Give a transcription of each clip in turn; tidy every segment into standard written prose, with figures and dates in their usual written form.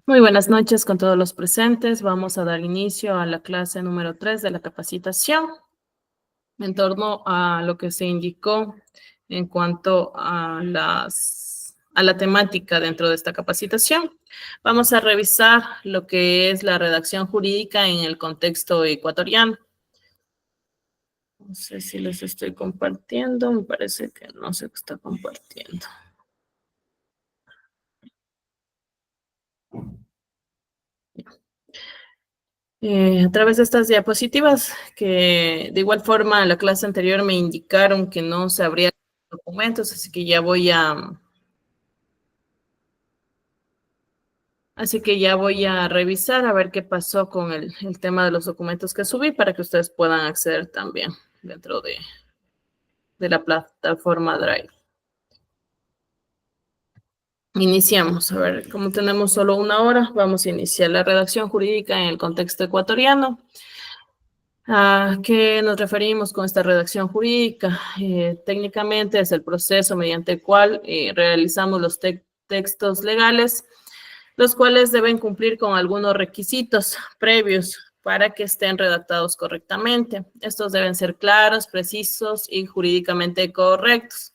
Muy buenas noches con todos los presentes. Vamos a dar inicio a la clase número 3 de la capacitación en torno a lo que se indicó en cuanto a la temática dentro de esta capacitación. Vamos a revisar lo que es la redacción jurídica en el contexto ecuatoriano. No sé si les estoy compartiendo, me parece que no se está compartiendo. A través de estas diapositivas, que de igual forma en la clase anterior me indicaron que no se abrían documentos, así que ya voy a revisar a ver qué pasó con el tema de los documentos que subí para que ustedes puedan acceder también dentro de la plataforma Drive. Iniciamos. A ver, como tenemos solo una hora, vamos a iniciar la redacción jurídica en el contexto ecuatoriano. ¿A qué nos referimos con esta redacción jurídica? Técnicamente es el proceso mediante el cual realizamos los textos legales, los cuales deben cumplir con algunos requisitos previos para que estén redactados correctamente. Estos deben ser claros, precisos y jurídicamente correctos.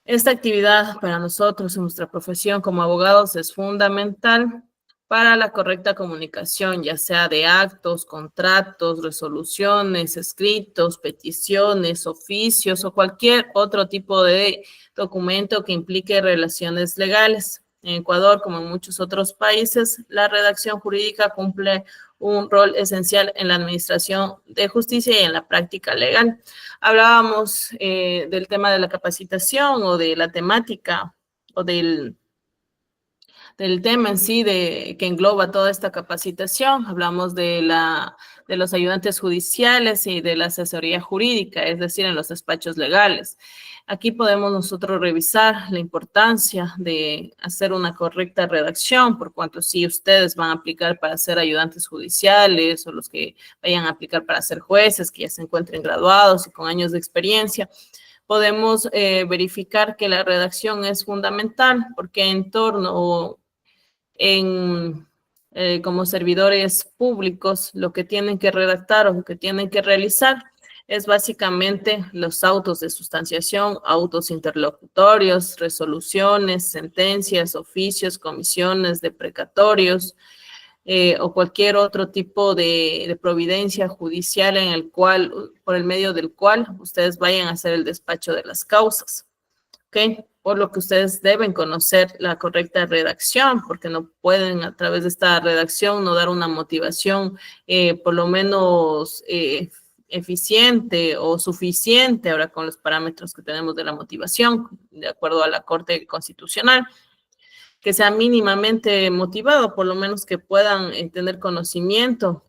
Esta actividad para nosotros en nuestra profesión como abogados es fundamental para la correcta comunicación, ya sea de actos, contratos, resoluciones, escritos, peticiones, oficios o cualquier otro tipo de documento que implique relaciones legales. En Ecuador, como en muchos otros países, la redacción jurídica cumple un rol esencial en la administración de justicia y en la práctica legal. Hablábamos del tema de la capacitación o de la temática o del tema en sí que engloba toda esta capacitación. Hablamos de los ayudantes judiciales y de la asesoría jurídica, es decir, en los despachos legales. Aquí podemos nosotros revisar la importancia de hacer una correcta redacción, por cuanto si ustedes van a aplicar para ser ayudantes judiciales o los que vayan a aplicar para ser jueces, que ya se encuentren graduados y con años de experiencia, podemos verificar que la redacción es fundamental, porque en torno como servidores públicos, lo que tienen que redactar o lo que tienen que realizar es básicamente los autos de sustanciación, autos interlocutorios, resoluciones, sentencias, oficios, comisiones de precatorios, o cualquier otro tipo de providencia judicial por el medio del cual ustedes vayan a hacer el despacho de las causas. ¿Ok? Por lo que ustedes deben conocer la correcta redacción, porque no pueden a través de esta redacción no dar una motivación por lo menos eficiente o suficiente ahora con los parámetros que tenemos de la motivación, de acuerdo a la Corte Constitucional, que sea mínimamente motivado, por lo menos que puedan tener conocimiento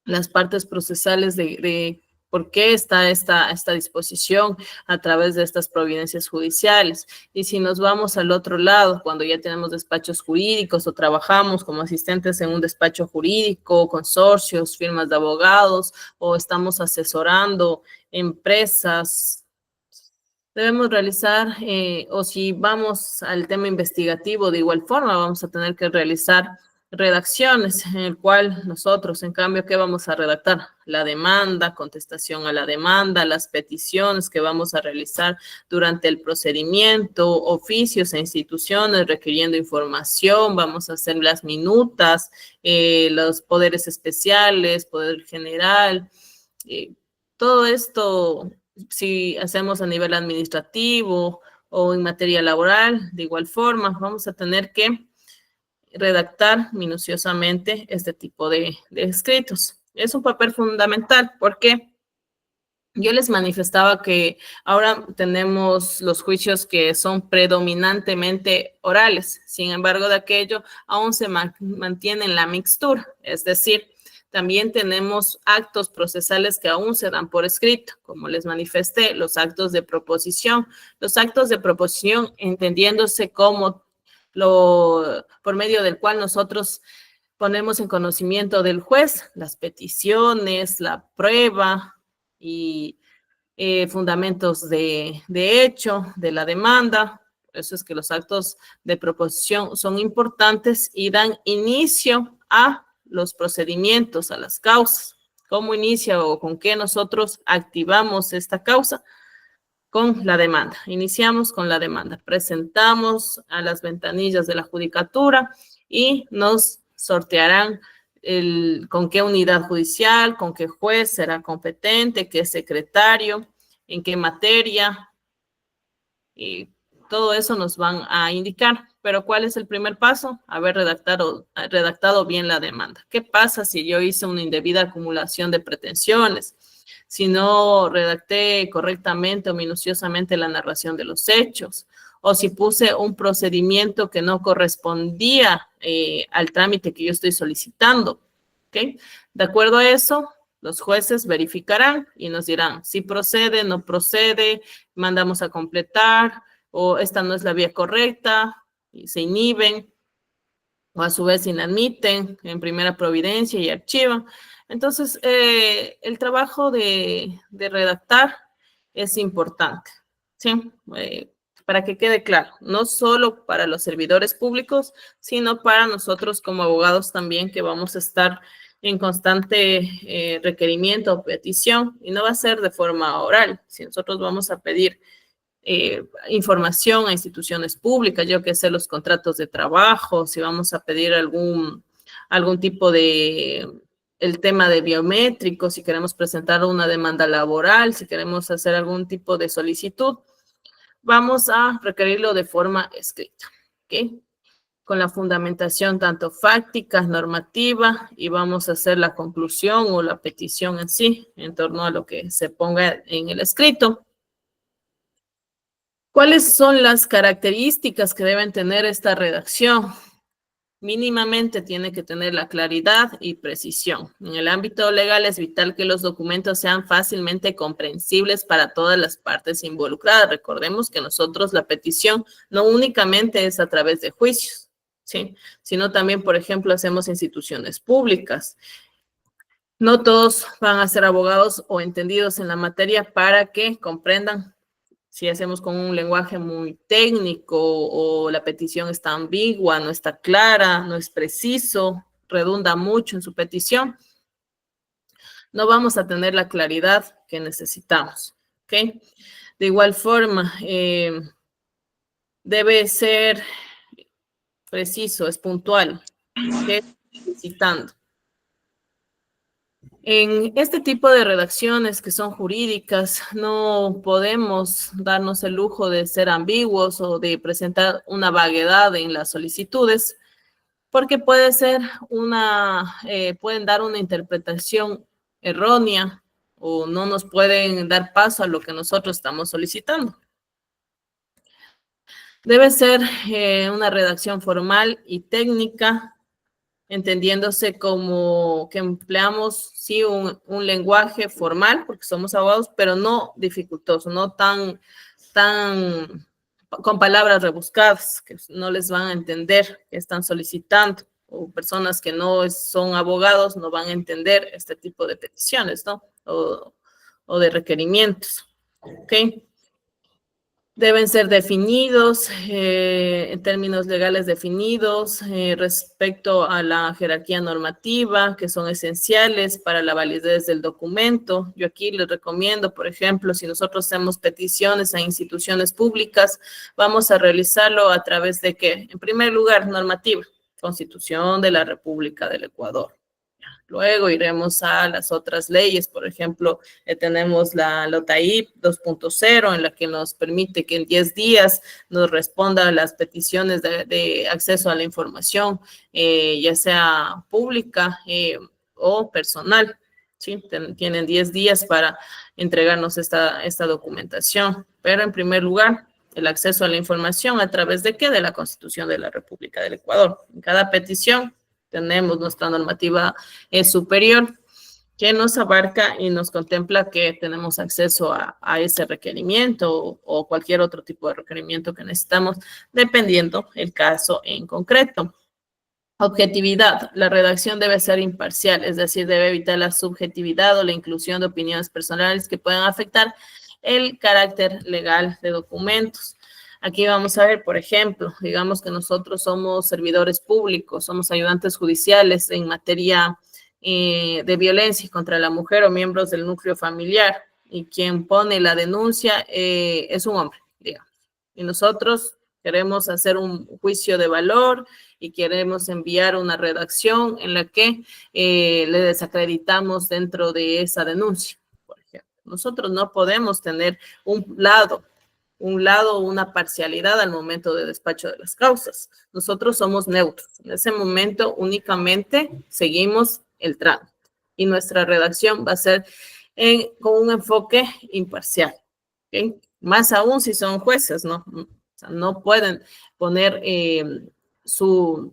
las partes procesales de por qué está esta disposición a través de estas providencias judiciales. Y si nos vamos al otro lado, cuando ya tenemos despachos jurídicos o trabajamos como asistentes en un despacho jurídico, consorcios, firmas de abogados, o estamos asesorando empresas, debemos realizar, o si vamos al tema investigativo, de igual forma vamos a tener que realizar redacciones en el cual nosotros, en cambio, ¿qué vamos a redactar? La demanda, contestación a la demanda, las peticiones que vamos a realizar durante el procedimiento, oficios e instituciones requiriendo información, vamos a hacer las minutas, los poderes especiales, poder general, todo esto si hacemos a nivel administrativo o en materia laboral, de igual forma, vamos a tener que redactar minuciosamente este tipo de escritos. Es un papel fundamental porque yo les manifestaba que ahora tenemos los juicios que son predominantemente orales, sin embargo, de aquello aún se mantiene la mixtura, es decir, también tenemos actos procesales que aún se dan por escrito, como les manifesté, los actos de proposición. Los actos de proposición entendiéndose como por medio del cual nosotros ponemos en conocimiento del juez las peticiones, la prueba y fundamentos de hecho de la demanda, Por eso es que los actos de proposición son importantes y dan inicio a los procedimientos, a las causas. ¿Cómo inicia o con qué nosotros activamos esta causa? Con la demanda. Iniciamos con la demanda. Presentamos a las ventanillas de la judicatura y nos sortearán con qué unidad judicial, con qué juez será competente, qué secretario, en qué materia, y todo eso nos van a indicar. Pero ¿cuál es el primer paso? Haber redactado bien la demanda. ¿Qué pasa si yo hice una indebida acumulación de pretensiones? Si no redacté correctamente o minuciosamente la narración de los hechos, o si puse un procedimiento que no correspondía al trámite que yo estoy solicitando, ¿ok? De acuerdo a eso, los jueces verificarán y nos dirán si procede, no procede, mandamos a completar, o esta no es la vía correcta, y se inhiben, o a su vez inadmiten en primera providencia y archivan. Entonces, el trabajo de redactar es importante, ¿sí? Para que quede claro, no solo para los servidores públicos, sino para nosotros como abogados también, que vamos a estar en constante requerimiento o petición, y no va a ser de forma oral. Si nosotros vamos a pedir información a instituciones públicas, yo que sé, los contratos de trabajo, si vamos a pedir algún tipo de, el tema de biométricos, si queremos presentar una demanda laboral, si queremos hacer algún tipo de solicitud, vamos a requerirlo de forma escrita, ¿ok? Con la fundamentación tanto fáctica, normativa, y vamos a hacer la conclusión o la petición en sí, en torno a lo que se ponga en el escrito. ¿Cuáles son las características que deben tener esta redacción? Mínimamente tiene que tener la claridad y precisión. En el ámbito legal es vital que los documentos sean fácilmente comprensibles para todas las partes involucradas. Recordemos que nosotros la petición no únicamente es a través de juicios, ¿sí? Sino también, por ejemplo, hacemos instituciones públicas. No todos van a ser abogados o entendidos en la materia para que comprendan si hacemos con un lenguaje muy técnico o la petición está ambigua, no está clara, no es preciso, redunda mucho en su petición, no vamos a tener la claridad que necesitamos, ¿ok? De igual forma, debe ser preciso, es puntual, ¿ok? Citando. En este tipo de redacciones que son jurídicas, no podemos darnos el lujo de ser ambiguos o de presentar una vaguedad en las solicitudes, porque puede ser pueden dar una interpretación errónea o no nos pueden dar paso a lo que nosotros estamos solicitando. Debe ser una redacción formal y técnica, entendiéndose como que empleamos, sí, un lenguaje formal, porque somos abogados, pero no dificultoso, no tan con palabras rebuscadas, que no les van a entender qué están solicitando, o personas que no son abogados no van a entender este tipo de peticiones, ¿no? O de requerimientos, ¿ok? Deben ser definidos, en términos legales definidos, respecto a la jerarquía normativa, que son esenciales para la validez del documento. Yo aquí les recomiendo, por ejemplo, si nosotros hacemos peticiones a instituciones públicas, vamos a realizarlo a través de ¿qué? En primer lugar, normativa, Constitución de la República del Ecuador. Luego iremos a las otras leyes, por ejemplo, tenemos la LOTAIP 2.0, en la que nos permite que en 10 días nos responda a las peticiones de acceso a la información, ya sea pública o personal, ¿sí? Tienen 10 días para entregarnos esta documentación, pero en primer lugar, el acceso a la información a través de ¿qué? De la Constitución de la República del Ecuador. En cada petición tenemos nuestra normativa superior que nos abarca y nos contempla que tenemos acceso a ese requerimiento o cualquier otro tipo de requerimiento que necesitamos, dependiendo el caso en concreto. Objetividad. La redacción debe ser imparcial, es decir, debe evitar la subjetividad o la inclusión de opiniones personales que puedan afectar el carácter legal de documentos. Aquí vamos a ver, por ejemplo, digamos que nosotros somos servidores públicos, somos ayudantes judiciales en materia de violencia contra la mujer o miembros del núcleo familiar, y quien pone la denuncia es un hombre, digamos. Y nosotros queremos hacer un juicio de valor y queremos enviar una redacción en la que le desacreditamos dentro de esa denuncia, por ejemplo. Nosotros no podemos tener un lado o una parcialidad al momento de despacho de las causas. Nosotros somos neutros. En ese momento únicamente seguimos el trámite y nuestra redacción va a ser con un enfoque imparcial. ¿Okay? Más aún si son jueces, ¿no? O sea, no pueden poner su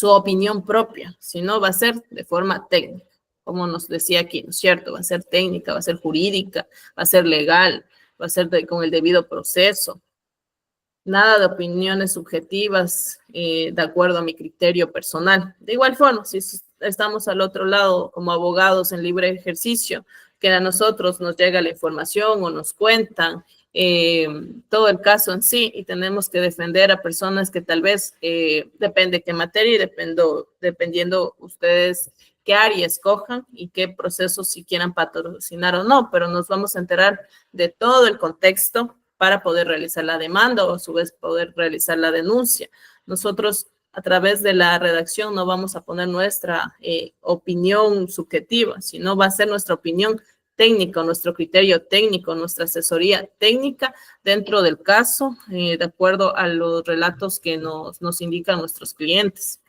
opinión propia, sino va a ser de forma técnica, como nos decía aquí, ¿no es cierto? Va a ser técnica, va a ser jurídica, va a ser legal, va a ser con el debido proceso. Nada de opiniones subjetivas de acuerdo a mi criterio personal. De igual forma, si estamos al otro lado como abogados en libre ejercicio, que a nosotros nos llega la información o nos cuentan todo el caso en sí y tenemos que defender a personas que tal vez depende qué materia y dependiendo ustedes qué área escojan y qué procesos si quieran patrocinar o no, pero nos vamos a enterar de todo el contexto para poder realizar la demanda o a su vez poder realizar la denuncia. Nosotros a través de la redacción no vamos a poner nuestra opinión subjetiva, sino va a ser nuestra opinión técnica, nuestro criterio técnico, nuestra asesoría técnica dentro del caso, de acuerdo a los relatos que nos indican nuestros clientes.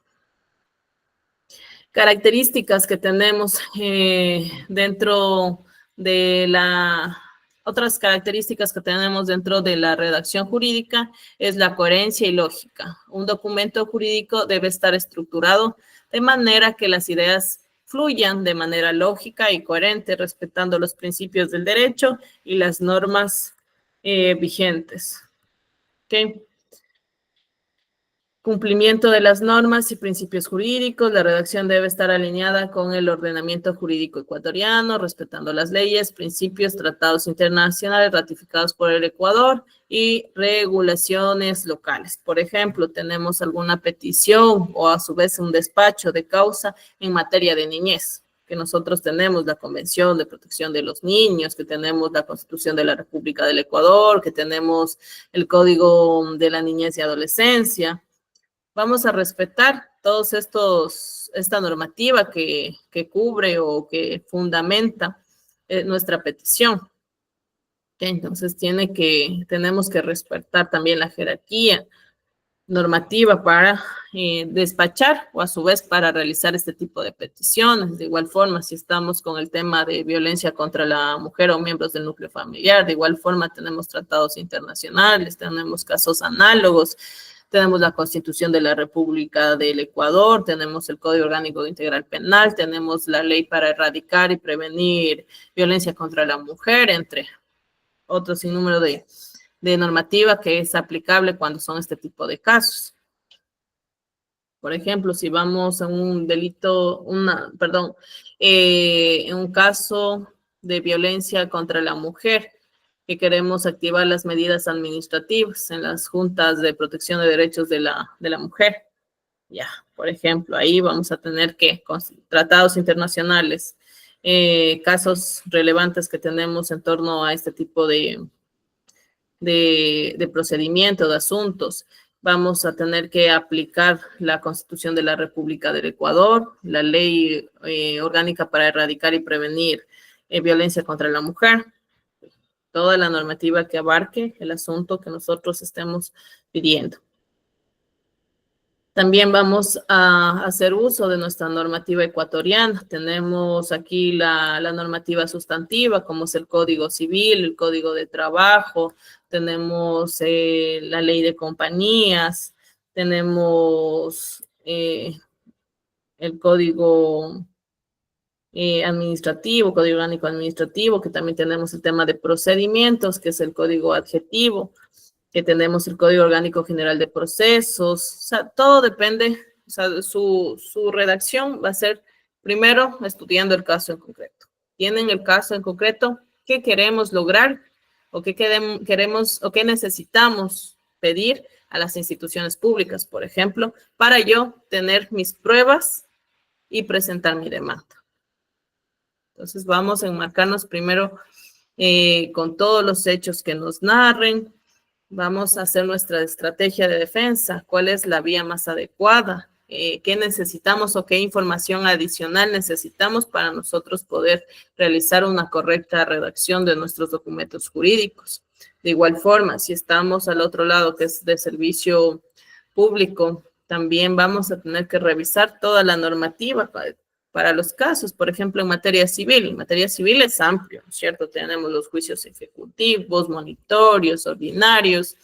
Características que tenemos dentro de otras características que tenemos dentro de la redacción jurídica es la coherencia y lógica. Un documento jurídico debe estar estructurado de manera que las ideas fluyan de manera lógica y coherente, respetando los principios del derecho y las normas vigentes. ¿Okay? Cumplimiento de las normas y principios jurídicos. La redacción debe estar alineada con el ordenamiento jurídico ecuatoriano, respetando las leyes, principios, tratados internacionales ratificados por el Ecuador y regulaciones locales. Por ejemplo, tenemos alguna petición o a su vez un despacho de causa en materia de niñez, que nosotros tenemos la Convención de Protección de los Niños, que tenemos la Constitución de la República del Ecuador, que tenemos el Código de la Niñez y Adolescencia. Vamos a respetar todos esta normativa que cubre o que fundamenta nuestra petición. Entonces tenemos que respetar también la jerarquía normativa para despachar o a su vez para realizar este tipo de peticiones. De igual forma, si estamos con el tema de violencia contra la mujer o miembros del núcleo familiar, de igual forma tenemos tratados internacionales, tenemos casos análogos, tenemos la Constitución de la República del Ecuador, tenemos el Código Orgánico Integral Penal, tenemos la ley para erradicar y prevenir violencia contra la mujer, entre otros sinnúmero de normativa que es aplicable cuando son este tipo de casos. Por ejemplo, si vamos a un delito, en un caso de violencia contra la mujer, que queremos activar las medidas administrativas en las juntas de protección de derechos de la mujer. Ya, por ejemplo, ahí vamos a tener que, con tratados internacionales, casos relevantes que tenemos en torno a este tipo de procedimiento, de asuntos. Vamos a tener que aplicar la Constitución de la República del Ecuador, la Ley Orgánica para erradicar y prevenir violencia contra la mujer, toda la normativa que abarque el asunto que nosotros estemos pidiendo. También vamos a hacer uso de nuestra normativa ecuatoriana. Tenemos aquí la normativa sustantiva, como es el Código Civil, el Código de Trabajo, tenemos la Ley de Compañías, tenemos el Código administrativo, Código Orgánico Administrativo, que también tenemos el tema de procedimientos, que es el Código Adjetivo, que tenemos el Código Orgánico General de Procesos. O sea, todo depende, o sea, su redacción va a ser primero estudiando el caso en concreto. Tienen el caso en concreto, qué queremos lograr o qué queremos o qué necesitamos pedir a las instituciones públicas, por ejemplo, para yo tener mis pruebas y presentar mi demanda. Entonces vamos a enmarcarnos primero con todos los hechos que nos narren. Vamos a hacer nuestra estrategia de defensa. ¿Cuál es la vía más adecuada? ¿Qué necesitamos o qué información adicional necesitamos para nosotros poder realizar una correcta redacción de nuestros documentos jurídicos? De igual forma, si estamos al otro lado, que es de servicio público, también vamos a tener que revisar toda la normativa para los casos, por ejemplo, en materia civil. En materia civil es amplio, ¿cierto? Tenemos los juicios ejecutivos, monitorios, ordinarios,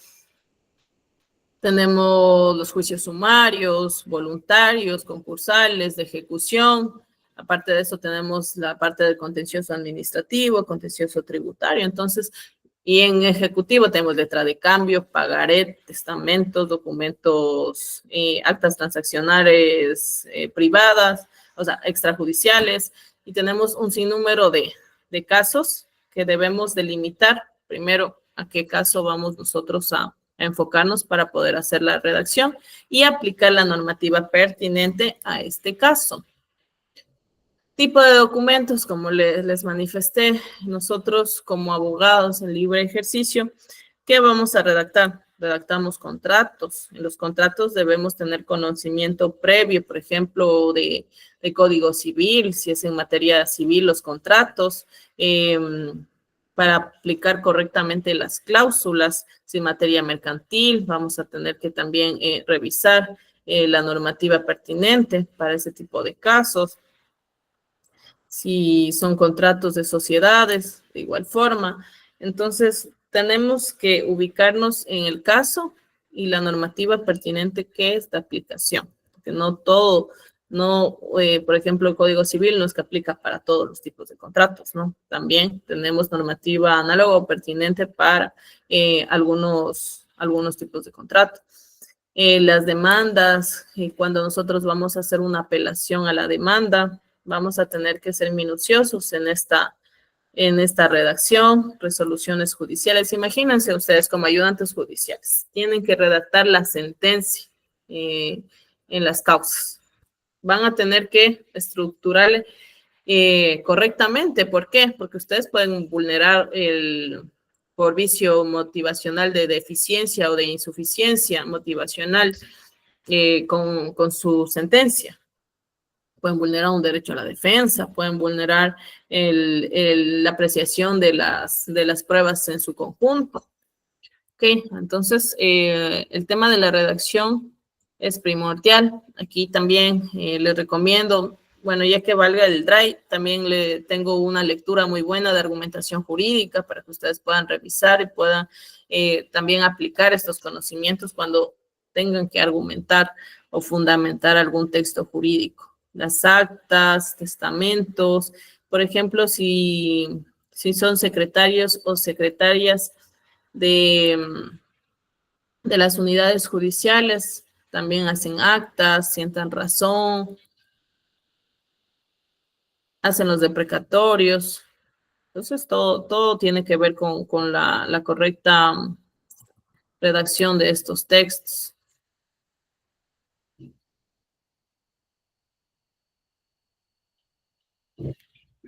tenemos los juicios sumarios, voluntarios, concursales, de ejecución. Aparte de eso, tenemos la parte del contencioso administrativo, contencioso tributario. Entonces, y en ejecutivo tenemos letra de cambio, pagaré, testamentos, documentos, actas transaccionales privadas, o sea, extrajudiciales, y tenemos un sinnúmero de casos que debemos delimitar. Primero, a qué caso vamos nosotros a enfocarnos para poder hacer la redacción y aplicar la normativa pertinente a este caso. Tipo de documentos, como les manifesté, nosotros como abogados en libre ejercicio, ¿qué vamos a redactar? Redactamos contratos. En los contratos debemos tener conocimiento previo, por ejemplo, de Código Civil, si es en materia civil los contratos, para aplicar correctamente las cláusulas. Si en materia mercantil, vamos a tener que también revisar la normativa pertinente para ese tipo de casos. Si son contratos de sociedades, de igual forma. Entonces, tenemos que ubicarnos en el caso y la normativa pertinente que es de aplicación, porque no todo, por ejemplo, el Código Civil no es que aplica para todos los tipos de contratos, ¿no? También tenemos normativa análoga o pertinente para algunos tipos de contratos. Las demandas, cuando nosotros vamos a hacer una apelación a la demanda, vamos a tener que ser minuciosos en esta redacción, resoluciones judiciales. Imagínense ustedes como ayudantes judiciales, tienen que redactar la sentencia en las causas. Van a tener que estructurar correctamente. ¿Por qué? Porque ustedes pueden vulnerar por vicio motivacional de deficiencia o de insuficiencia motivacional con su sentencia. Pueden vulnerar un derecho a la defensa, pueden vulnerar la apreciación de las pruebas en su conjunto. Ok, entonces el tema de la redacción es primordial. Aquí también les recomiendo, bueno, ya que valga el Drive, también le tengo una lectura muy buena de argumentación jurídica para que ustedes puedan revisar y puedan también aplicar estos conocimientos cuando tengan que argumentar o fundamentar algún texto jurídico. Las actas, testamentos, por ejemplo, si son secretarios o secretarias de las unidades judiciales, también hacen actas, sientan razón, hacen los deprecatorios. Entonces, todo tiene que ver con la correcta redacción de estos textos.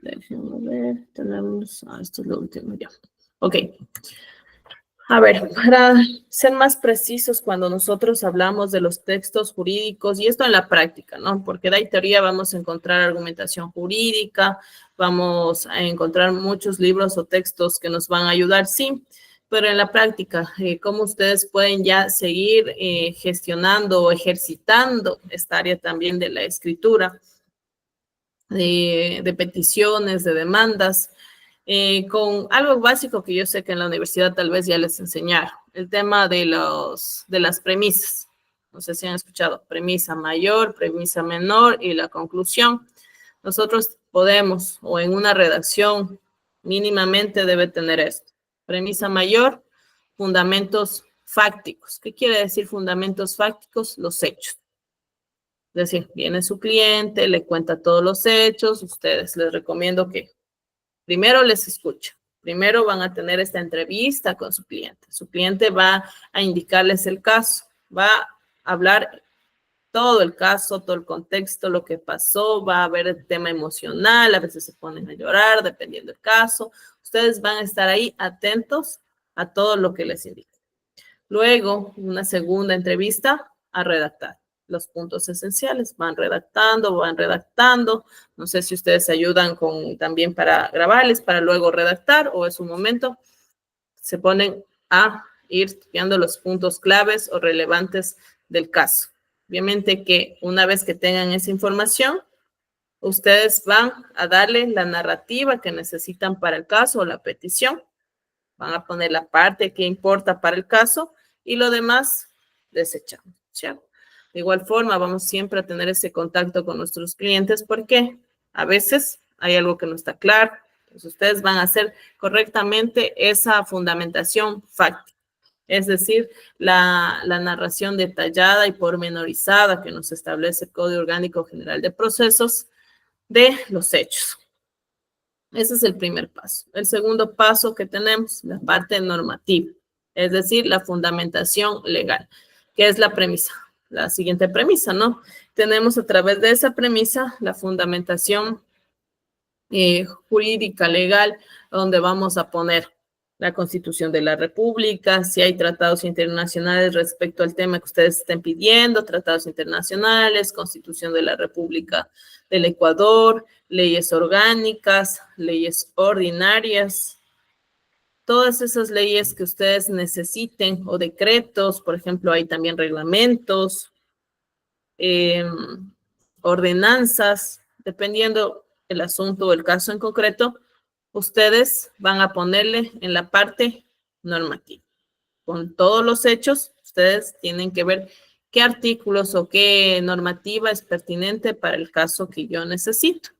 Déjenme ver, tenemos, esto es lo último ya. Ok. A ver, para ser más precisos cuando nosotros hablamos de los textos jurídicos, y esto en la práctica, ¿no? Porque de ahí teoría vamos a encontrar argumentación jurídica, vamos a encontrar muchos libros o textos que nos van a ayudar, sí, pero en la práctica, ¿cómo ustedes pueden ya seguir gestionando o ejercitando esta área también de la escritura, de peticiones, de demandas? Con algo básico que yo sé que en la universidad tal vez ya les enseñaron, el tema de las premisas. No sé si han escuchado, premisa mayor, premisa menor y la conclusión. Nosotros podemos, o en una redacción mínimamente debe tener esto. Premisa mayor, fundamentos fácticos. ¿Qué quiere decir fundamentos fácticos? Los hechos. Es decir, viene su cliente, le cuenta todos los hechos, ustedes les recomiendo que primero les escucha. Primero van a tener esta entrevista con su cliente. Su cliente va a indicarles el caso, va a hablar todo el caso, todo el contexto, lo que pasó, va a haber el tema emocional, a veces se ponen a llorar, dependiendo del caso. Ustedes van a estar ahí atentos a todo lo que les indique. Luego, una segunda entrevista a redactar los puntos esenciales. Van redactando. No sé si ustedes se ayudan también para grabarles, para luego redactar, o es un momento, se ponen a ir estudiando los puntos claves o relevantes del caso. Obviamente que una vez que tengan esa información, ustedes van a darle la narrativa que necesitan para el caso o la petición. Van a poner la parte que importa para el caso y lo demás desechamos, ¿cierto? De igual forma, vamos siempre a tener ese contacto con nuestros clientes porque a veces hay algo que no está claro. Entonces, ustedes van a hacer correctamente esa fundamentación fáctica. Es decir, la narración detallada y pormenorizada que nos establece el Código Orgánico General de Procesos de los hechos. Ese es el primer paso. El segundo paso que tenemos, la parte normativa, es decir, la fundamentación legal, que es la premisa, la siguiente premisa, ¿no? Tenemos a través de esa premisa la fundamentación jurídica legal, donde vamos a poner la Constitución de la República, si hay tratados internacionales respecto al tema que ustedes estén pidiendo, tratados internacionales, Constitución de la República del Ecuador, leyes orgánicas, leyes ordinarias, todas esas leyes que ustedes necesiten o decretos, por ejemplo, hay también reglamentos, ordenanzas, dependiendo el asunto o el caso en concreto, ustedes van a ponerle en la parte normativa. Con todos los hechos, ustedes tienen que ver qué artículos o qué normativa es pertinente para el caso que yo necesito.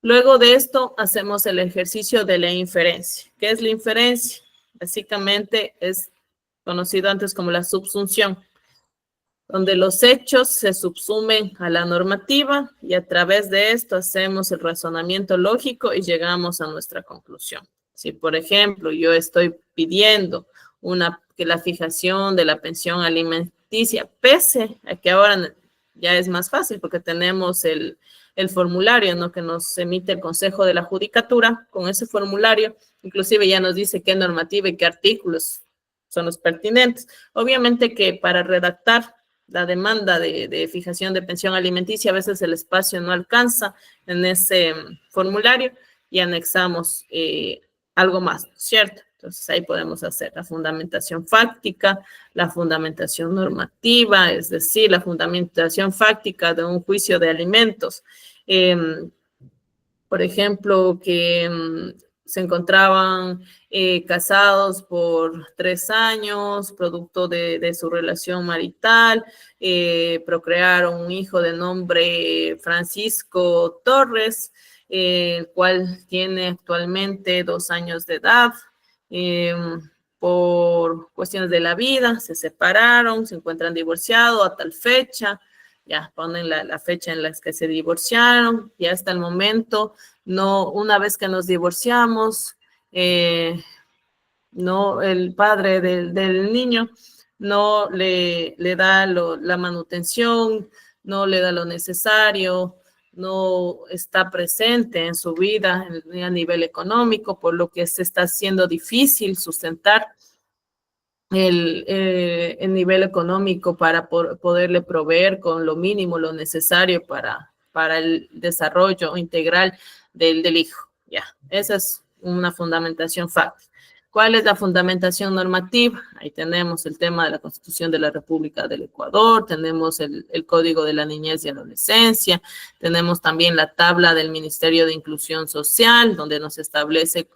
Luego de esto, hacemos el ejercicio de la inferencia. ¿Qué es la inferencia? Básicamente es conocido antes como la subsunción, donde los hechos se subsumen a la normativa y a través de esto hacemos el razonamiento lógico y llegamos a nuestra conclusión. Si, por ejemplo, yo estoy pidiendo que la fijación de la pensión alimenticia, pese a que ahora ya es más fácil porque tenemos el formulario, ¿no?, que nos emite el Consejo de la Judicatura, con ese formulario, inclusive ya nos dice qué normativa y qué artículos son los pertinentes. Obviamente que para redactar la demanda de fijación de pensión alimenticia, a veces el espacio no alcanza en ese formulario y anexamos algo más, ¿cierto? Entonces ahí podemos hacer la fundamentación fáctica, la fundamentación normativa, es decir, la fundamentación fáctica de un juicio de alimentos. Por ejemplo, que se encontraban casados por 3 años, producto de su relación marital, procrearon un hijo de nombre Francisco Torres, el cual tiene actualmente 2 años de edad. Por cuestiones de la vida, se separaron, se encuentran divorciados a tal fecha, ya ponen la fecha en la que se divorciaron, y hasta el momento, no, una vez que nos divorciamos, no, el padre del niño no le da la manutención, no le da lo necesario, no está presente en su vida a nivel económico, por lo que se está haciendo difícil sustentar el nivel económico para poderle proveer con lo mínimo, lo necesario para el desarrollo integral del hijo. Ya, esa es una fundamentación fáctica. ¿Cuál es la fundamentación normativa? Ahí tenemos el tema de la Constitución de la República del Ecuador, tenemos el Código de la Niñez y Adolescencia, tenemos también la tabla del Ministerio de Inclusión Social, donde nos establece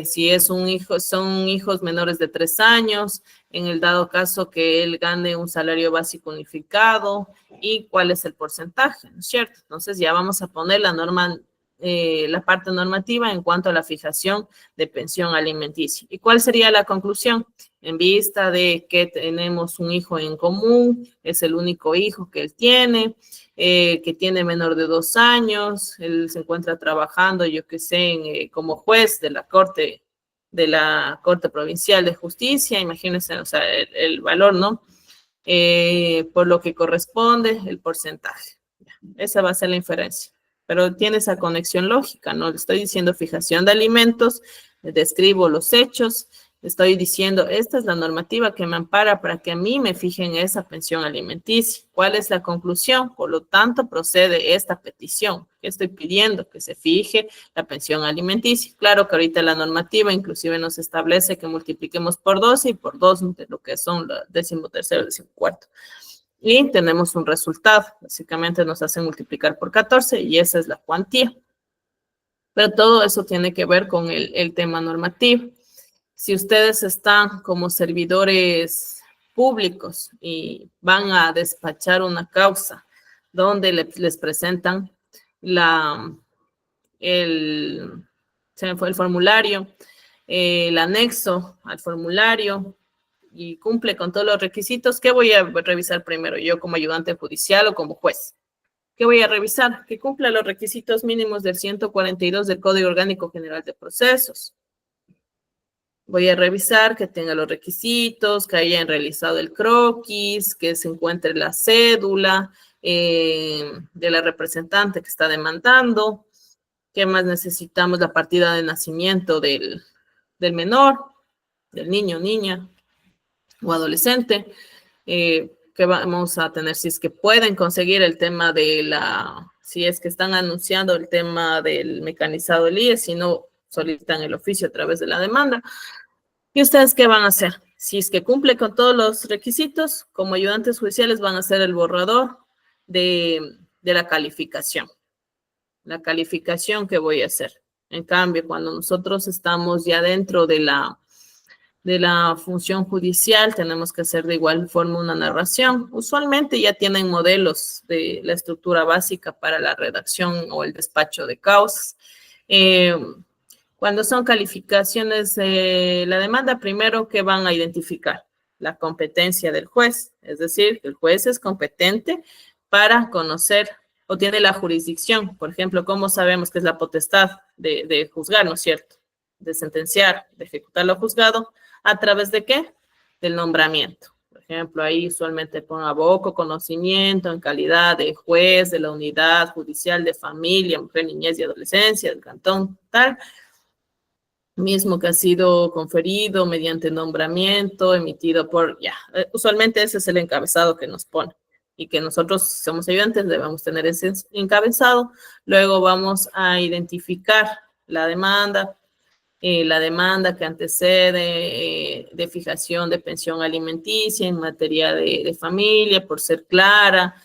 si es un hijo, son hijos menores de 3 años, en el dado caso que él gane un salario básico unificado y cuál es el porcentaje, ¿no es cierto? Entonces ya vamos a poner la norma, la parte normativa en cuanto a la fijación de pensión alimenticia. ¿Y cuál sería la conclusión? en vista de que tenemos un hijo en común, es el único hijo que él tiene, que tiene menor de 2 años, él se encuentra trabajando, yo que sé, como juez de la Corte Provincial de Justicia, imagínense, o sea, el valor, ¿no? Por lo que corresponde, el porcentaje. Esa va a ser la inferencia. Pero tiene esa conexión lógica, ¿no? Le estoy diciendo fijación de alimentos, describo los hechos, estoy diciendo, esta es la normativa que me ampara para que a mí me fijen esa pensión alimenticia. ¿Cuál es la conclusión? Por lo tanto, procede esta petición. ¿Qué estoy pidiendo? Que se fije la pensión alimenticia. Claro que ahorita la normativa inclusive nos establece que multipliquemos por 12 y por 2 de lo que son el 13º, 14º. Y tenemos un resultado. Básicamente nos hacen multiplicar por 14 y esa es la cuantía. Pero todo eso tiene que ver con el tema normativo. Si ustedes están como servidores públicos y van a despachar una causa donde les presentan se me fue el formulario, el anexo al formulario y cumple con todos los requisitos, ¿qué voy a revisar primero yo como ayudante judicial o como juez? ¿Qué voy a revisar? Que cumpla los requisitos mínimos del 142 del Código Orgánico General de Procesos. Voy a revisar que tenga los requisitos, que hayan realizado el croquis, que se encuentre la cédula de la representante que está demandando. ¿Qué más necesitamos? La partida de nacimiento del menor, del niño, niña o adolescente. Que vamos a tener, si es que pueden conseguir el tema si es que están anunciando el tema del mecanizado del IES, si no solicitan el oficio a través de la demanda. ¿Y ustedes qué van a hacer? Si es que cumple con todos los requisitos, como ayudantes judiciales van a hacer el borrador de la calificación. La calificación que voy a hacer. En cambio, cuando nosotros estamos ya dentro de la función judicial, tenemos que hacer de igual forma una narración. Usualmente ya tienen modelos de la estructura básica para la redacción o el despacho de causas. Cuando son calificaciones de la demanda, primero, ¿qué van a identificar? La competencia del juez, es decir, que el juez es competente para conocer o tiene la jurisdicción. Por ejemplo, ¿cómo sabemos que es la potestad de juzgar, ¿no es cierto? De sentenciar, de ejecutar lo juzgado. ¿A través de qué? Del nombramiento. Por ejemplo, ahí usualmente pon aboco, conocimiento en calidad de juez de la unidad judicial de familia, mujer, niñez y adolescencia del cantón, tal, mismo que ha sido conferido mediante nombramiento, emitido por, usualmente ese es el encabezado que nos pone y que nosotros somos ayudantes, debemos tener ese encabezado. Luego vamos a identificar la demanda que antecede de fijación de pensión alimenticia en materia de familia, por ser clara,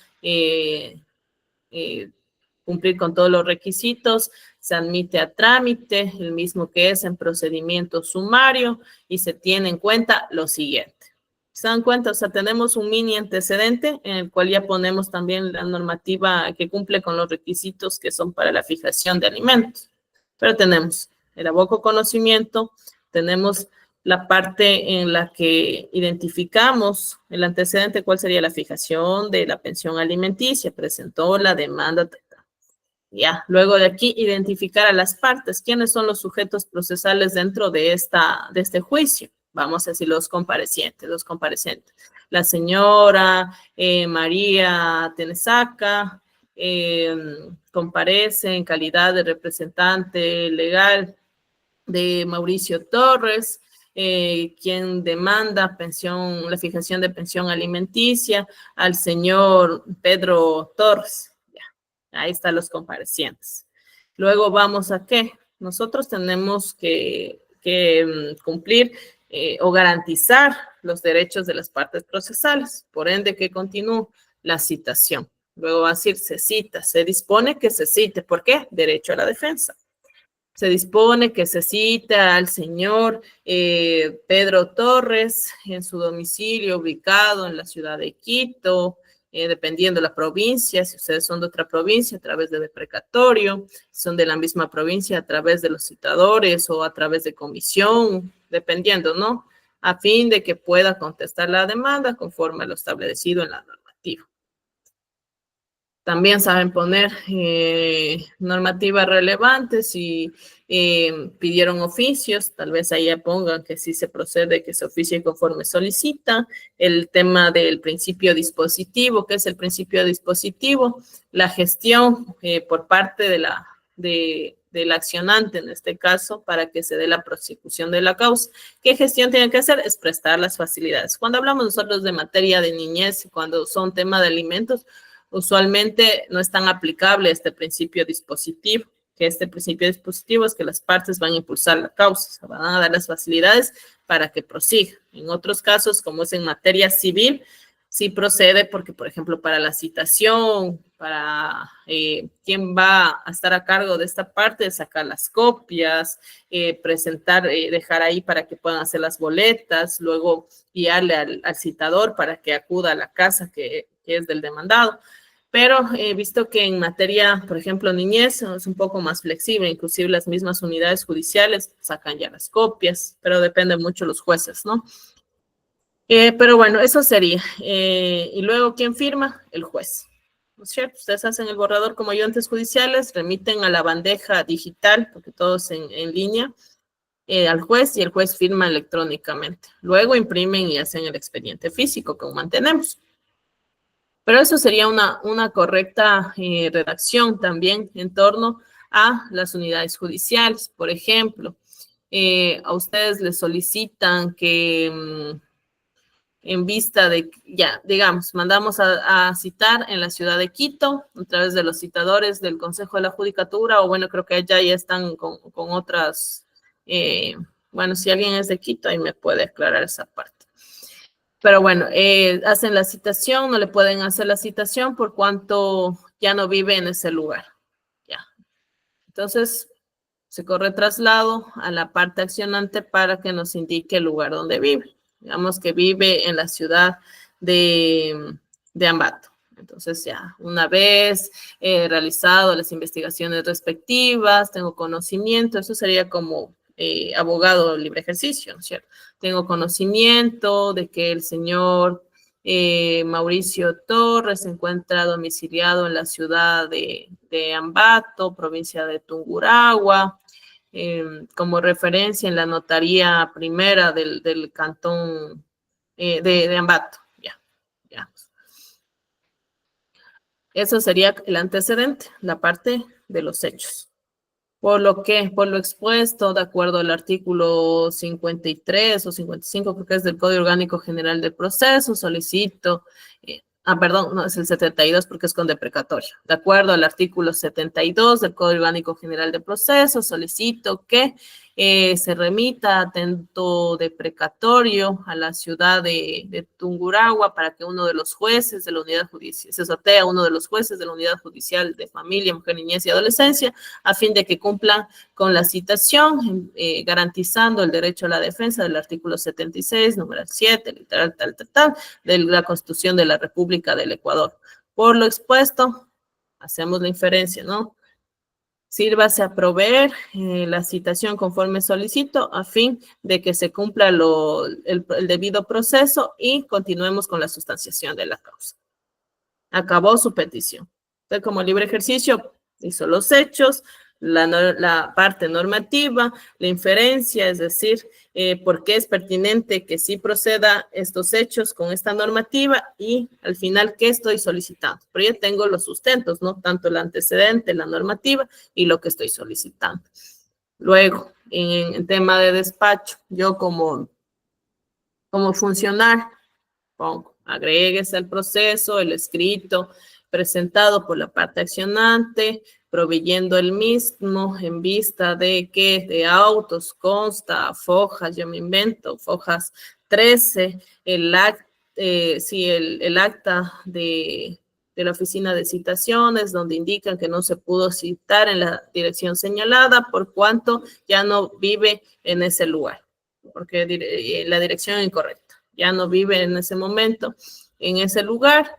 cumplir con todos los requisitos, se admite a trámite, el mismo que es en procedimiento sumario, y se tiene en cuenta lo siguiente. ¿Se dan cuenta? O sea, tenemos un mini antecedente en el cual ya ponemos también la normativa que cumple con los requisitos que son para la fijación de alimentos. Pero tenemos el aboco conocimiento, tenemos la parte en la que identificamos el antecedente, cuál sería la fijación de la pensión alimenticia, presentó la demanda. Ya, luego de aquí, identificar a las partes. ¿Quiénes son los sujetos procesales dentro de este juicio? Vamos a decir los comparecientes. La señora María Tenesaca comparece en calidad de representante legal de Mauricio Torres, quien demanda la fijación de pensión alimenticia al señor Pedro Torres. Ahí están los comparecientes. Luego vamos a qué. Nosotros tenemos que cumplir o garantizar los derechos de las partes procesales. Por ende, que continúe la citación. Luego va a decir, se cita, se dispone que se cite. ¿Por qué? Derecho a la defensa. Se dispone que se cita al señor Pedro Torres en su domicilio ubicado en la ciudad de Quito, dependiendo de la provincia, si ustedes son de otra provincia, a través de precatorio, si son de la misma provincia, a través de los citadores o a través de comisión, dependiendo, ¿no? a fin de que pueda contestar la demanda conforme a lo establecido en la normativa. También saben poner normativas relevantes y pidieron oficios, tal vez ahí ya pongan que sí se procede, que se oficie conforme solicita. El tema del principio dispositivo, ¿qué es el principio dispositivo? La gestión por parte del accionante, en este caso, para que se dé la prosecución de la causa. ¿Qué gestión tiene que hacer? Es prestar las facilidades. Cuando hablamos nosotros de materia de niñez, cuando son tema de alimentos, usualmente no es tan aplicable este principio dispositivo, que este principio dispositivo es que las partes van a impulsar la causa, se van a dar las facilidades para que prosiga. En otros casos, como es en materia civil, sí procede porque, por ejemplo, para la citación, para quién va a estar a cargo de esta parte, sacar las copias, presentar, dejar ahí para que puedan hacer las boletas, luego guiarle al citador para que acuda a la casa que es del demandado. Pero he visto que en materia, por ejemplo, niñez, es un poco más flexible, inclusive las mismas unidades judiciales sacan ya las copias, pero depende mucho de los jueces, ¿no? Pero bueno, eso sería. Y luego, ¿quién firma? El juez. ¿No es cierto? Ustedes hacen el borrador como ayudantes judiciales, remiten a la bandeja digital, porque todo es en línea, al juez y el juez firma electrónicamente. Luego imprimen y hacen el expediente físico que mantenemos. Pero eso sería una correcta redacción también en torno a las unidades judiciales. Por ejemplo, a ustedes les solicitan que en vista de, ya, digamos, mandamos a citar en la ciudad de Quito a través de los citadores del Consejo de la Judicatura, o bueno, creo que ya están con otras, bueno, si alguien es de Quito, ahí me puede aclarar esa parte. Pero bueno, hacen la citación, no le pueden hacer la citación por cuanto ya no vive en ese lugar. Ya. Entonces, se corre traslado a la parte accionante para que nos indique el lugar donde vive. Digamos que vive en la ciudad de Ambato. Entonces ya, una vez realizado las investigaciones respectivas, tengo conocimiento, eso sería como abogado libre ejercicio, ¿no es cierto? Tengo conocimiento de que el señor Mauricio Torres se encuentra domiciliado en la ciudad de Ambato, provincia de Tungurahua, como referencia en la notaría primera del cantón de Ambato. Ya. Eso sería el antecedente, la parte de los hechos. Por lo expuesto, de acuerdo al artículo 53 o 55, creo que es del Código Orgánico General del Proceso, solicito, perdón, no, es el 72 porque es con deprecatorio. De acuerdo al artículo 72 del Código Orgánico General del Proceso, solicito que se remita atento deprecatorio a la ciudad de Tungurahua para que uno de los jueces de la unidad judicial, se sortea uno de los jueces de la unidad judicial de familia, mujer, niñez y adolescencia, a fin de que cumplan con la citación, garantizando el derecho a la defensa del artículo 76, número 7, literal, tal, de la Constitución de la República del Ecuador. Por lo expuesto, hacemos la inferencia, ¿no? Sírvase a proveer la citación conforme solicito a fin de que se cumpla el debido proceso y continuemos con la sustanciación de la causa. Acabó su petición. Usted como libre ejercicio hizo los hechos, la parte normativa, la inferencia, es decir, por qué es pertinente que sí proceda estos hechos con esta normativa y al final, ¿qué estoy solicitando? Pero ya tengo los sustentos, ¿no? Tanto el antecedente, la normativa y lo que estoy solicitando. Luego, en tema de despacho, yo como funcionario, pongo, agréguese al proceso el escrito presentado por la parte accionante, proveyendo el mismo en vista de que de autos consta fojas, yo me invento, fojas 13, el acta de la oficina de citaciones, donde indican que no se pudo citar en la dirección señalada, por cuanto ya no vive en ese lugar, porque la dirección es incorrecta. Ya no vive en ese momento en ese lugar,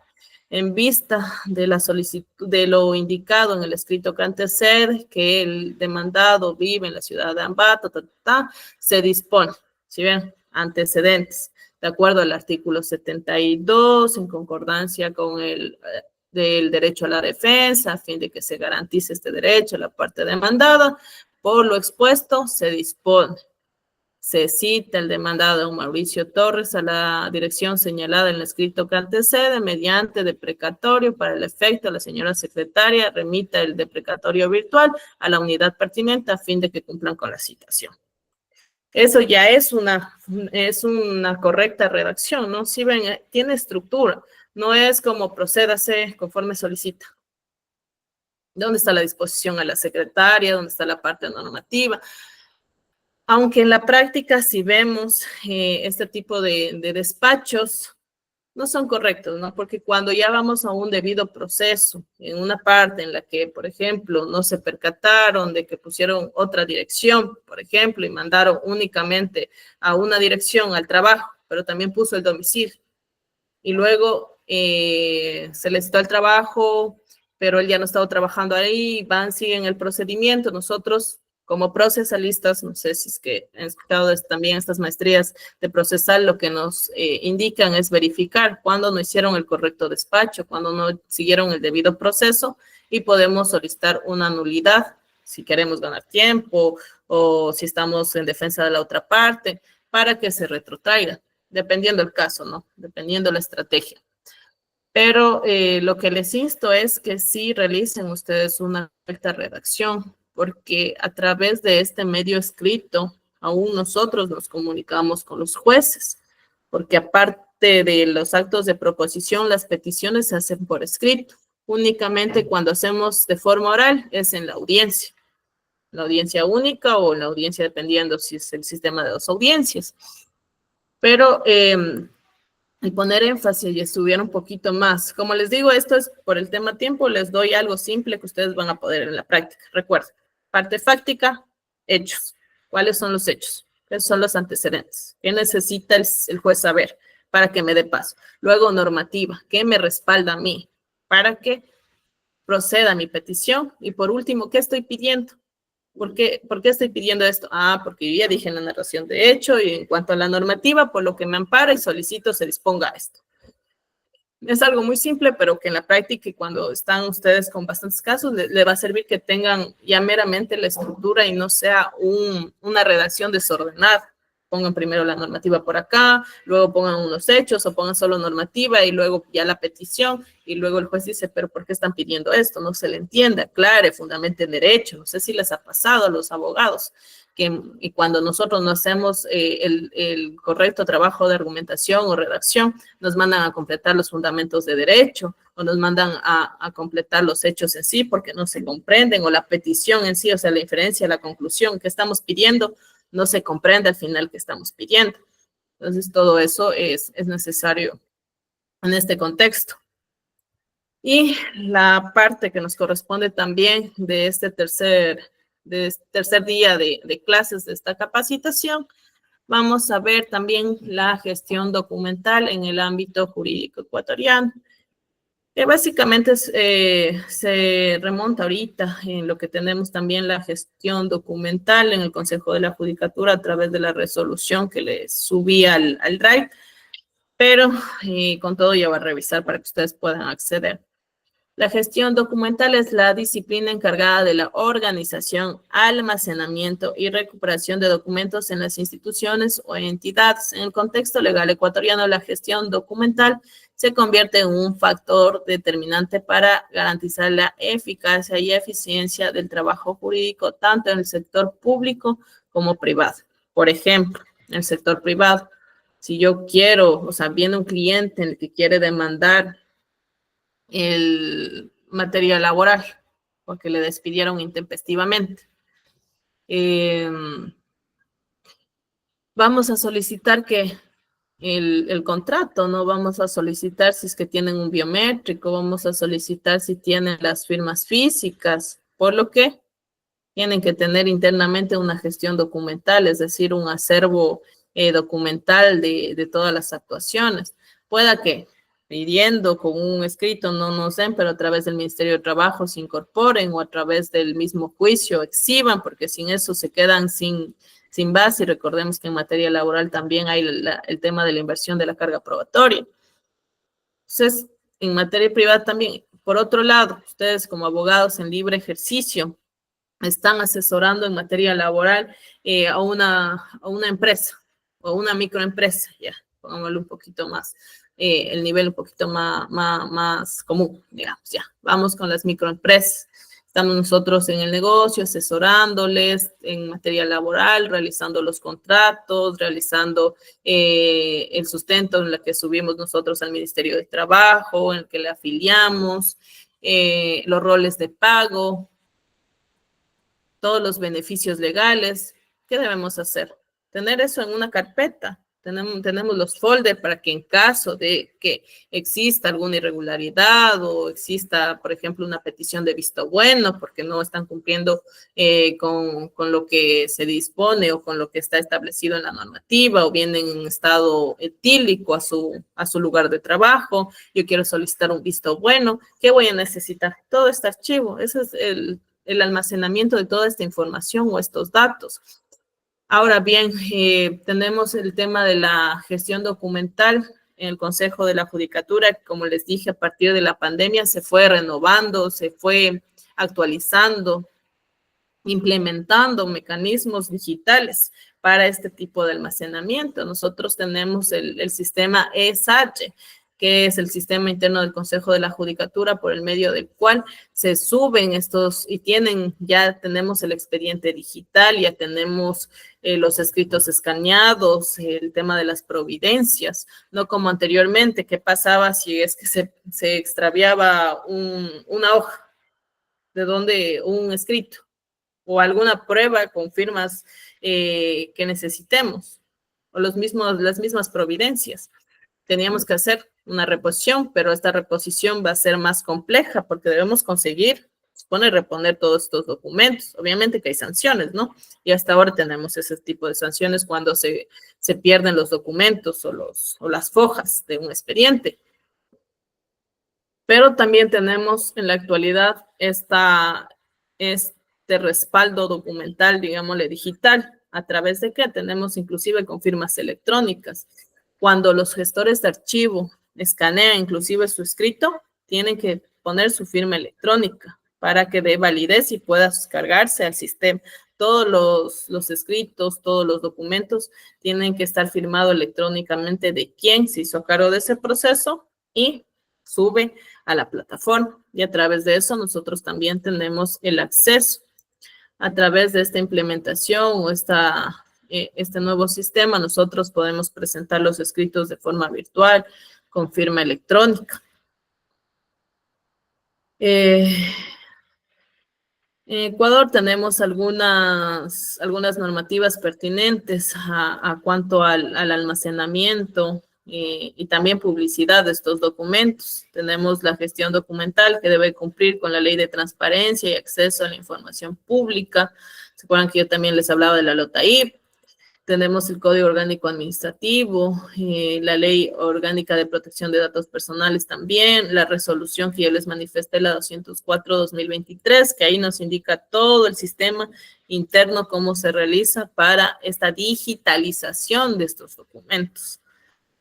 en vista de la solicitud, de lo indicado en el escrito que antecede, que el demandado vive en la ciudad de Ambato, se dispone, ¿sí ven? antecedentes, de acuerdo al artículo 72, en concordancia con el del derecho a la defensa, a fin de que se garantice este derecho a la parte demandada. Por lo expuesto, se dispone. Se cita el demandado don Mauricio Torres a la dirección señalada en el escrito que antecede, mediante deprecatorio para el efecto, la señora secretaria remita el deprecatorio virtual a la unidad pertinente a fin de que cumplan con la citación. Eso ya es una correcta redacción, ¿no? Si ven, tiene estructura, no es como procédase conforme solicita. ¿Dónde está la disposición a la secretaria? ¿Dónde está la parte normativa? Aunque en la práctica, si vemos este tipo de despachos, no son correctos, ¿no? Porque cuando ya vamos a un debido proceso, en una parte en la que, por ejemplo, no se percataron de que pusieron otra dirección, por ejemplo, y mandaron únicamente a una dirección al trabajo, pero también puso el domicilio, y luego se les citó el trabajo, pero él ya no estaba trabajando ahí, siguen el procedimiento. Nosotros, como procesalistas, no sé si es que han escuchado también estas maestrías de procesal, lo que nos indican es verificar cuándo no hicieron el correcto despacho, cuándo no siguieron el debido proceso, y podemos solicitar una nulidad si queremos ganar tiempo o si estamos en defensa de la otra parte, para que se retrotraiga, dependiendo del caso, ¿no? Dependiendo la estrategia. Pero lo que les insto es que sí realicen ustedes una correcta redacción, porque a través de este medio escrito, aún nosotros nos comunicamos con los jueces, porque aparte de los actos de proposición, las peticiones se hacen por escrito. Únicamente cuando hacemos de forma oral es en la audiencia única o en la audiencia, dependiendo si es el sistema de 2 audiencias. Pero y poner énfasis y estudiar un poquito más. Como les digo, esto es por el tema tiempo, les doy algo simple que ustedes van a poder en la práctica. Recuerden, parte fáctica, hechos. ¿Cuáles son los hechos? ¿Cuáles son los antecedentes? ¿Qué necesita el juez saber para que me dé paso? Luego, normativa. ¿Qué me respalda a mí para que proceda mi petición? Y por último, ¿qué estoy pidiendo? ¿Por qué estoy pidiendo esto? Porque yo ya dije en la narración de hecho y en cuanto a la normativa, por lo que me ampara y solicito se disponga esto. Es algo muy simple, pero que en la práctica y cuando están ustedes con bastantes casos, le va a servir que tengan ya meramente la estructura y no sea una redacción desordenada. Pongan primero la normativa por acá, luego pongan unos hechos o pongan solo normativa y luego ya la petición y luego el juez dice, pero ¿por qué están pidiendo esto? No se le entiende, aclare, fundamente en derecho. No sé si les ha pasado a los abogados y cuando nosotros no hacemos el correcto trabajo de argumentación o redacción, nos mandan a completar los fundamentos de derecho o nos mandan a completar los hechos en sí porque no se comprenden, o la petición en sí, o sea, la inferencia, la conclusión que estamos pidiendo, no se comprende al final que estamos pidiendo. Entonces, todo eso es necesario en este contexto. Y la parte que nos corresponde también de este tercer día de clases de esta capacitación, vamos a ver también la gestión documental en el ámbito jurídico ecuatoriano, que básicamente se remonta ahorita en lo que tenemos también la gestión documental en el Consejo de la Judicatura a través de la resolución que le subí al Drive, pero con todo ya va a revisar para que ustedes puedan acceder. La gestión documental es la disciplina encargada de la organización, almacenamiento y recuperación de documentos en las instituciones o entidades. En el contexto legal ecuatoriano, la gestión documental se convierte en un factor determinante para garantizar la eficacia y eficiencia del trabajo jurídico, tanto en el sector público como privado. Por ejemplo, en el sector privado, si yo quiero, o sea, viene un cliente en el que quiere demandar el material laboral porque le despidieron intempestivamente. Vamos a solicitar que el contrato, ¿no? Vamos a solicitar si es que tienen un biométrico, vamos a solicitar si tienen las firmas físicas, por lo que tienen que tener internamente una gestión documental, es decir, un acervo documental de todas las actuaciones. Pueda que pidiendo con un escrito, no nos den, pero a través del Ministerio de Trabajo se incorporen o a través del mismo juicio exhiban, porque sin eso se quedan sin sin base, y recordemos que en materia laboral también hay el tema de la inversión de la carga probatoria. Entonces, en materia privada también. Por otro lado, ustedes como abogados en libre ejercicio están asesorando en materia laboral a una empresa o una microempresa, ya, pongámoslo un poquito más, el nivel un poquito más común, digamos, ya. Vamos con las microempresas. Estamos nosotros en el negocio asesorándoles en materia laboral, realizando los contratos, realizando el sustento en el que subimos nosotros al Ministerio de Trabajo, en el que le afiliamos, los roles de pago, todos los beneficios legales. ¿Qué debemos hacer? Tener eso en una carpeta. Tenemos los folders para que en caso de que exista alguna irregularidad o exista, por ejemplo, una petición de visto bueno porque no están cumpliendo con lo que se dispone o con lo que está establecido en la normativa, o vienen en estado etílico a su lugar de trabajo, yo quiero solicitar un visto bueno, ¿qué voy a necesitar? Todo este archivo. Ese es el almacenamiento de toda esta información o estos datos. Ahora bien, tenemos el tema de la gestión documental en el Consejo de la Judicatura. Como les dije, a partir de la pandemia se fue renovando, se fue actualizando, implementando mecanismos digitales para este tipo de almacenamiento. Nosotros tenemos el sistema ESH, que es el sistema interno del Consejo de la Judicatura, por el medio del cual se suben estos y ya tenemos el expediente digital, ya tenemos los escritos escaneados, el tema de las providencias, no como anteriormente, que pasaba si es que se extraviaba una hoja, de donde un escrito o alguna prueba con firmas que necesitemos, o las mismas providencias. Teníamos que hacer una reposición, pero esta reposición va a ser más compleja porque debemos conseguir, supone, reponer todos estos documentos. Obviamente que hay sanciones, ¿no? Y hasta ahora tenemos ese tipo de sanciones cuando se pierden los documentos o las fojas de un expediente. Pero también tenemos en la actualidad este respaldo documental, digámosle, digital, a través de que tenemos inclusive con firmas electrónicas. Cuando los gestores de archivo escanean inclusive su escrito, tienen que poner su firma electrónica para que dé validez y pueda descargarse al sistema. Todos los escritos, todos los documentos tienen que estar firmados electrónicamente de quién se hizo cargo de ese proceso y sube a la plataforma. Y a través de eso nosotros también tenemos el acceso. A través de esta implementación o este nuevo sistema, nosotros podemos presentar los escritos de forma virtual con firma electrónica. En Ecuador tenemos algunas normativas pertinentes a cuanto al almacenamiento y también publicidad de estos documentos. Tenemos la gestión documental que debe cumplir con la ley de transparencia y acceso a la información pública. ¿Se acuerdan que yo también les hablaba de la LOTAIP? Tenemos el Código Orgánico Administrativo, la Ley Orgánica de Protección de Datos Personales también, la resolución que yo les manifesté, la 204-2023, que ahí nos indica todo el sistema interno, cómo se realiza para esta digitalización de estos documentos.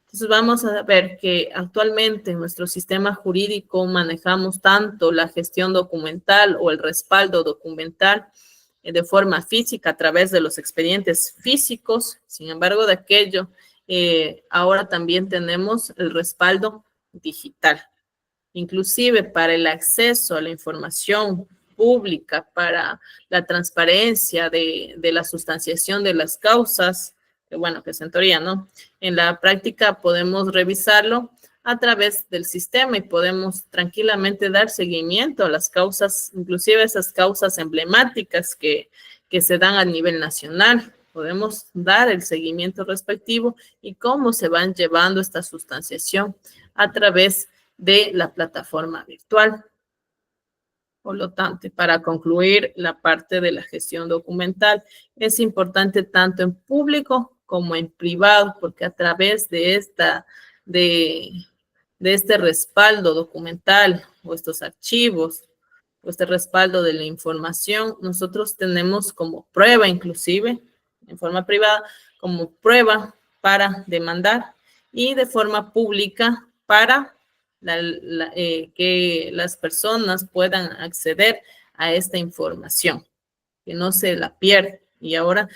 Entonces vamos a ver que actualmente en nuestro sistema jurídico manejamos tanto la gestión documental o el respaldo documental de forma física a través de los expedientes físicos. Sin embargo, de aquello, ahora también tenemos el respaldo digital. Inclusive para el acceso a la información pública, para la transparencia de la sustanciación de las causas, bueno, que es en teoría, ¿no? En la práctica podemos revisarlo a través del sistema y podemos tranquilamente dar seguimiento a las causas, inclusive esas causas emblemáticas que se dan a nivel nacional. Podemos dar el seguimiento respectivo y cómo se van llevando esta sustanciación a través de la plataforma virtual. Por lo tanto, para concluir la parte de la gestión documental, es importante tanto en público como en privado, porque a través de este respaldo documental o estos archivos o este respaldo de la información, nosotros tenemos como prueba inclusive en forma privada como prueba para demandar y de forma pública para que las personas puedan acceder a esta información, que no se la pierda. Y ahora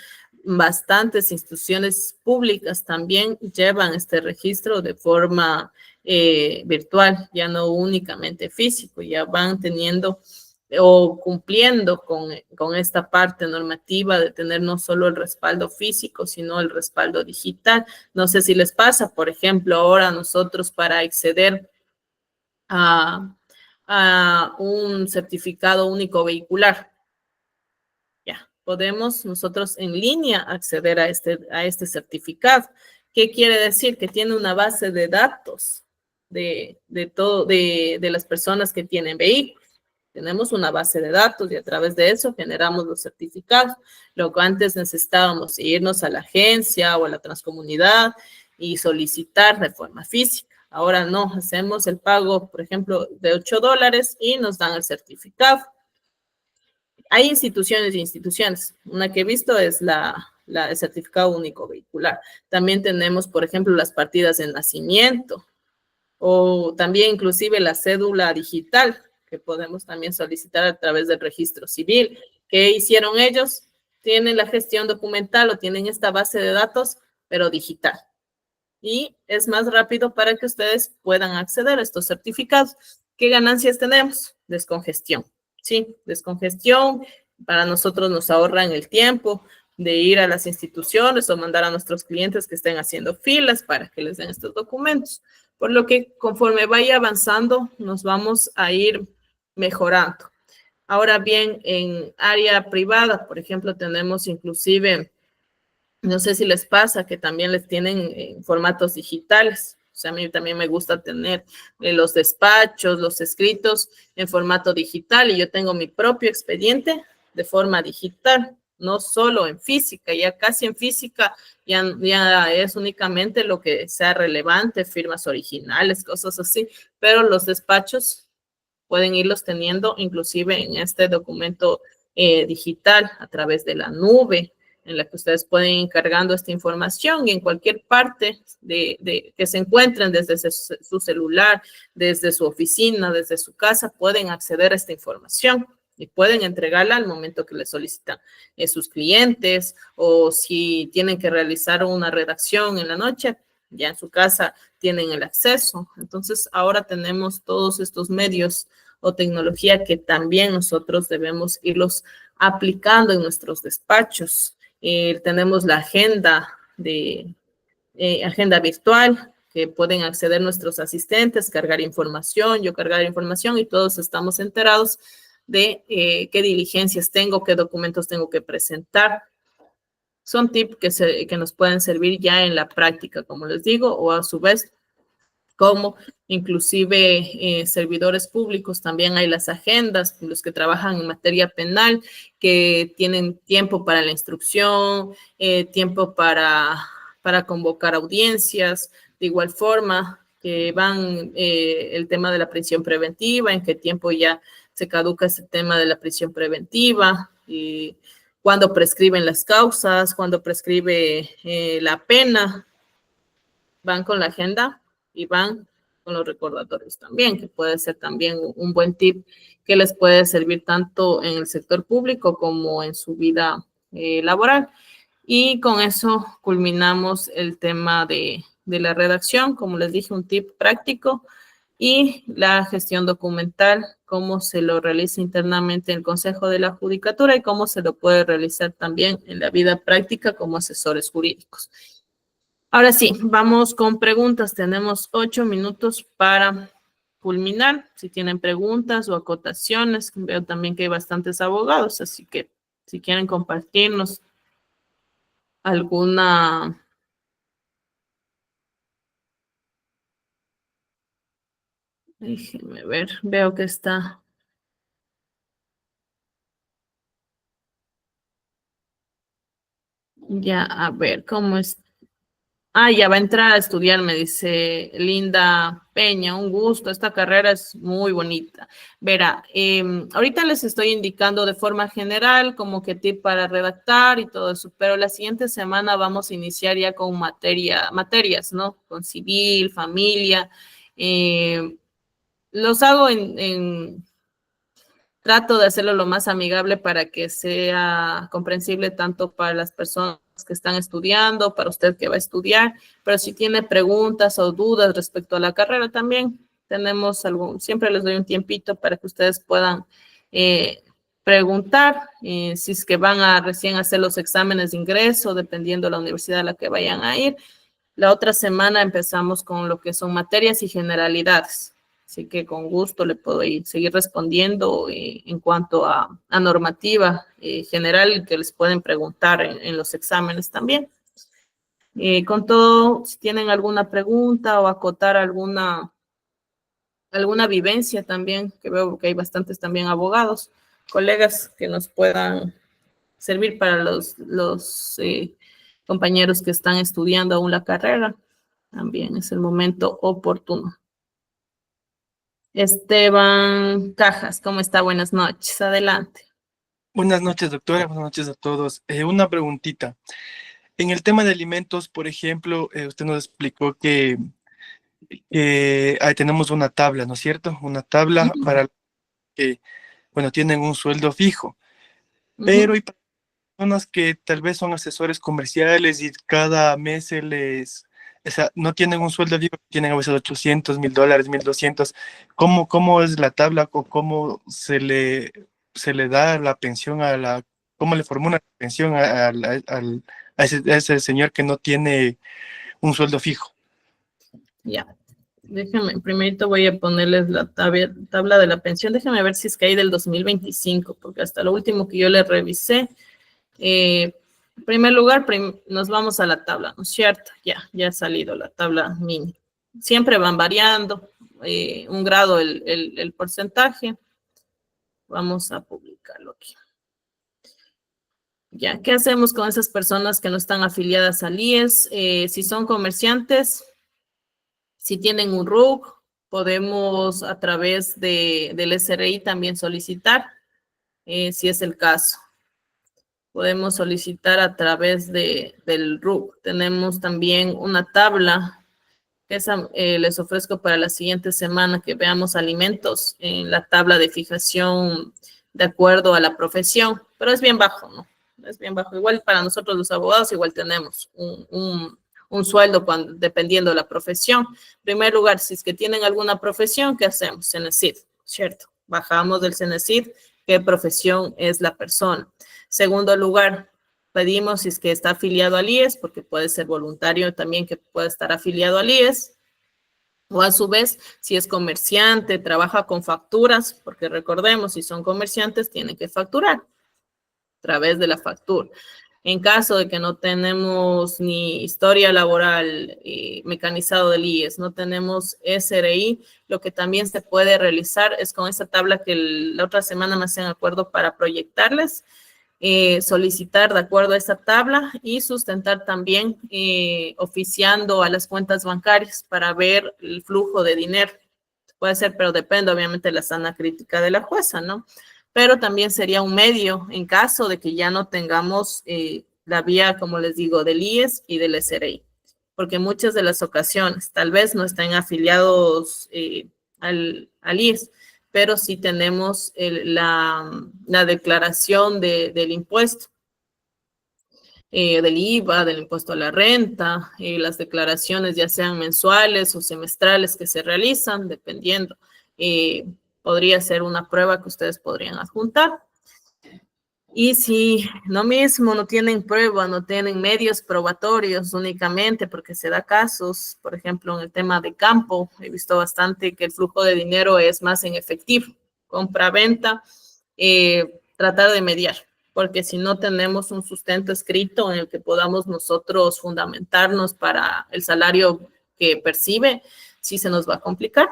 bastantes instituciones públicas también llevan este registro de forma virtual, ya no únicamente físico, ya van teniendo o cumpliendo con esta parte normativa de tener no solo el respaldo físico, sino el respaldo digital. No sé si les pasa, por ejemplo, ahora nosotros para acceder a, a un certificado único vehicular, ya, podemos nosotros en línea acceder a este certificado. ¿Qué quiere decir? Que tiene una base de datos de las personas que tienen vehículos. Tenemos una base de datos y a través de eso generamos los certificados. Lo que antes necesitábamos irnos a la agencia o a la transcomunidad y solicitar de forma física. Ahora no, hacemos el pago, por ejemplo, de $8 y nos dan el certificado. Hay instituciones y instituciones. Una que he visto es el certificado único vehicular. También tenemos, por ejemplo, las partidas de nacimiento o también inclusive la cédula digital que podemos también solicitar a través del registro civil. ¿Qué hicieron ellos? Tienen la gestión documental o tienen esta base de datos, pero digital. Y es más rápido para que ustedes puedan acceder a estos certificados. ¿Qué ganancias tenemos? Descongestión. Sí, descongestión. Para nosotros nos ahorran el tiempo de ir a las instituciones o mandar a nuestros clientes que estén haciendo filas para que les den estos documentos. Por lo que conforme vaya avanzando, nos vamos a ir mejorando. Ahora bien, en área privada, por ejemplo, tenemos inclusive, no sé si les pasa que también les tienen en formatos digitales. O sea, a mí también me gusta tener los despachos, los escritos en formato digital y yo tengo mi propio expediente de forma digital, no solo en física, ya casi en física ya es únicamente lo que sea relevante, firmas originales, cosas así, pero los despachos pueden irlos teniendo inclusive en este documento digital a través de la nube, en la que ustedes pueden ir cargando esta información y en cualquier parte que se encuentren desde su celular, desde su oficina, desde su casa, pueden acceder a esta información y pueden entregarla al momento que le solicitan sus clientes o si tienen que realizar una redacción en la noche, ya en su casa tienen el acceso. Entonces, ahora tenemos todos estos medios o tecnología que también nosotros debemos irlos aplicando en nuestros despachos. Tenemos la agenda virtual, que pueden acceder nuestros asistentes, cargar información, yo cargar información y todos estamos enterados de qué diligencias tengo, qué documentos tengo que presentar. Son tips que nos pueden servir ya en la práctica, como les digo, o a su vez como inclusive servidores públicos, también hay las agendas, los que trabajan en materia penal, que tienen tiempo para la instrucción, tiempo para convocar audiencias, de igual forma que van el tema de la prisión preventiva, en qué tiempo ya se caduca ese tema de la prisión preventiva, y cuándo prescriben las causas, cuándo prescribe la pena, van con la agenda y van con los recordatorios también, que puede ser también un buen tip que les puede servir tanto en el sector público como en su vida laboral. Y con eso culminamos el tema de la redacción, como les dije, un tip práctico y la gestión documental, cómo se lo realiza internamente en el Consejo de la Judicatura y cómo se lo puede realizar también en la vida práctica como asesores jurídicos. Ahora sí, vamos con preguntas. Tenemos 8 minutos para culminar. Si tienen preguntas o acotaciones, veo también que hay bastantes abogados, así que si quieren compartirnos alguna... Déjenme ver, veo que está... Ya, a ver, ¿cómo es? Ah, ya va a entrar a estudiar, me dice Linda Peña, un gusto, esta carrera es muy bonita. Verá, ahorita les estoy indicando de forma general como que tip para redactar y todo eso, pero la siguiente semana vamos a iniciar ya con materias, ¿no? Con civil, familia. Los hago trato de hacerlo lo más amigable para que sea comprensible tanto para las personas que están estudiando, para usted que va a estudiar, pero si tiene preguntas o dudas respecto a la carrera también, tenemos algo, siempre les doy un tiempito para que ustedes puedan preguntar si es que van a recién hacer los exámenes de ingreso, dependiendo de la universidad a la que vayan a ir. La otra semana empezamos con lo que son materias y generalidades. Así que con gusto le puedo seguir respondiendo en cuanto a normativa general que les pueden preguntar en los exámenes también. Con todo, si tienen alguna pregunta o acotar alguna vivencia también, que veo que hay bastantes también abogados, colegas que nos puedan servir para los compañeros que están estudiando aún la carrera, también es el momento oportuno. Esteban Cajas, ¿cómo está? Buenas noches, adelante. Buenas noches, doctora. Buenas noches a todos. Una preguntita. En el tema de alimentos, por ejemplo, usted nos explicó que ahí tenemos una tabla, ¿no es cierto? Una tabla para que, bueno, tienen un sueldo fijo, pero hay personas que tal vez son asesores comerciales y cada mes o sea, no tienen un sueldo fijo, tienen a veces 800, $1,000, 1,200. ¿Cómo es la tabla o cómo se le da la pensión cómo le formula la pensión a ese señor que no tiene un sueldo fijo? Ya, déjenme, primero voy a ponerles la tabla de la pensión. Déjenme ver si es que hay del 2025, porque hasta lo último que yo le revisé, en primer lugar, nos vamos a la tabla, ¿no es cierto? Ya ha salido la tabla mini. Siempre van variando, un grado el porcentaje. Vamos a publicarlo aquí. Ya, ¿qué hacemos con esas personas que no están afiliadas al IES? Si son comerciantes, si tienen un RUC, podemos a través del SRI también solicitar, si es el caso. Podemos solicitar a través del RUC. Tenemos también una tabla que les ofrezco para la siguiente semana, que veamos alimentos en la tabla de fijación de acuerdo a la profesión, pero es bien bajo, ¿no? Es bien bajo. Igual para nosotros los abogados, igual tenemos un sueldo dependiendo de la profesión. En primer lugar, si es que tienen alguna profesión, ¿qué hacemos? CENESID, ¿cierto? Bajamos del CENESID qué profesión es la persona. Segundo lugar, pedimos si es que está afiliado al IES, porque puede ser voluntario también que pueda estar afiliado al IES, o a su vez, si es comerciante, trabaja con facturas, porque recordemos, si son comerciantes, tienen que facturar a través de la factura. En caso de que no tenemos ni historia laboral mecanizado del IES, no tenemos SRI, lo que también se puede realizar es con esa tabla que la otra semana me hacen acuerdo para proyectarles, solicitar de acuerdo a esa tabla y sustentar también oficiando a las cuentas bancarias para ver el flujo de dinero. Puede ser, pero depende obviamente de la sana crítica de la jueza, ¿no? Pero también sería un medio en caso de que ya no tengamos la vía, como les digo, del IES y del SRI, porque muchas de las ocasiones tal vez no estén afiliados al IES, pero sí tenemos la declaración del impuesto, del IVA, del impuesto a la renta, las declaraciones ya sean mensuales o semestrales que se realizan, dependiendo. Podría ser una prueba que ustedes podrían adjuntar. Y si no mismo no tienen prueba, no tienen medios probatorios únicamente, porque se da casos, por ejemplo, en el tema de campo, he visto bastante que el flujo de dinero es más en efectivo, compra-venta, tratar de mediar, porque si no tenemos un sustento escrito en el que podamos nosotros fundamentarnos para el salario que percibe, sí se nos va a complicar.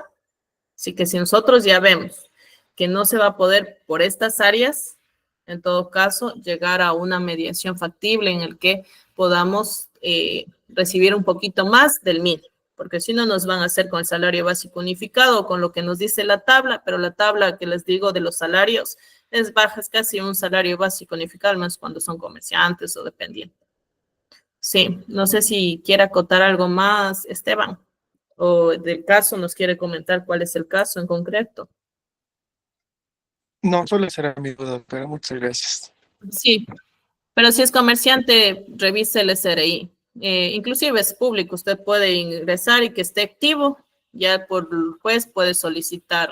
Así que si nosotros ya vemos que no se va a poder por estas áreas, en todo caso, llegar a una mediación factible en el que podamos recibir un poquito más del mínimo, porque si no nos van a hacer con el salario básico unificado, con lo que nos dice la tabla, pero la tabla que les digo de los salarios es baja, es casi un salario básico unificado, más cuando son comerciantes o dependientes. Sí, no sé si quiere acotar algo más, Esteban, o del caso nos quiere comentar cuál es el caso en concreto. No, solo será mi duda, pero muchas gracias. Sí, pero si es comerciante, revise el SRI. Inclusive es público, usted puede ingresar y que esté activo, ya por el juez puede solicitar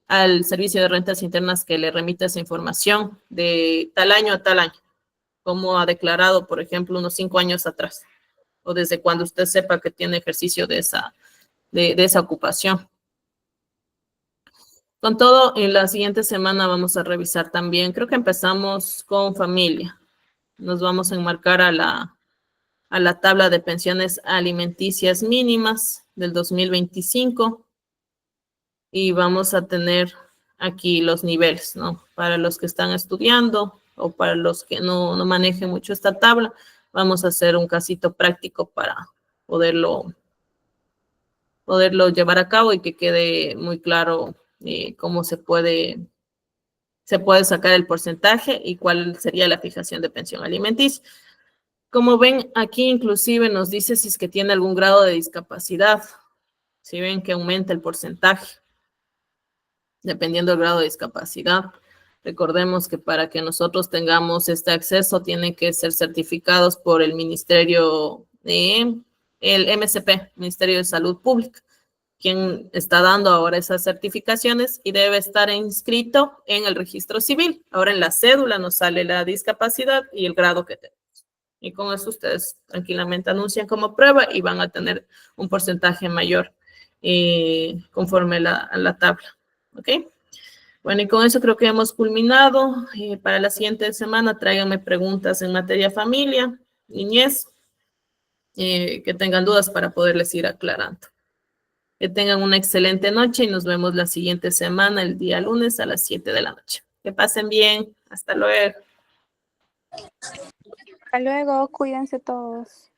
al Servicio de Rentas Internas que le remita esa información de tal año a tal año, como ha declarado, por ejemplo, unos 5 años atrás, o desde cuando usted sepa que tiene ejercicio de esa ocupación. Con todo, en la siguiente semana vamos a revisar también, creo que empezamos con familia. Nos vamos a enmarcar a la tabla de pensiones alimenticias mínimas del 2025 y vamos a tener aquí los niveles, ¿no? Para los que están estudiando o para los que no manejen mucho esta tabla, vamos a hacer un casito práctico para poderlo llevar a cabo y que quede muy claro cómo se puede sacar el porcentaje y cuál sería la fijación de pensión alimenticia. Como ven, aquí inclusive nos dice si es que tiene algún grado de discapacidad. Si ven que aumenta el porcentaje, dependiendo del grado de discapacidad. Recordemos que para que nosotros tengamos este acceso, tienen que ser certificados por el Ministerio, el MSP, Ministerio de Salud Pública, quien está dando ahora esas certificaciones y debe estar inscrito en el registro civil. Ahora en la cédula nos sale la discapacidad y el grado que tenemos. Y con eso ustedes tranquilamente anuncian como prueba y van a tener un porcentaje mayor conforme a la tabla. ¿Ok? Bueno, y con eso creo que hemos culminado. Para la siguiente semana tráiganme preguntas en materia familia, niñez, que tengan dudas para poderles ir aclarando. Que tengan una excelente noche y nos vemos la siguiente semana, el día lunes a las 7 de la noche. Que pasen bien. Hasta luego. Hasta luego, cuídense todos.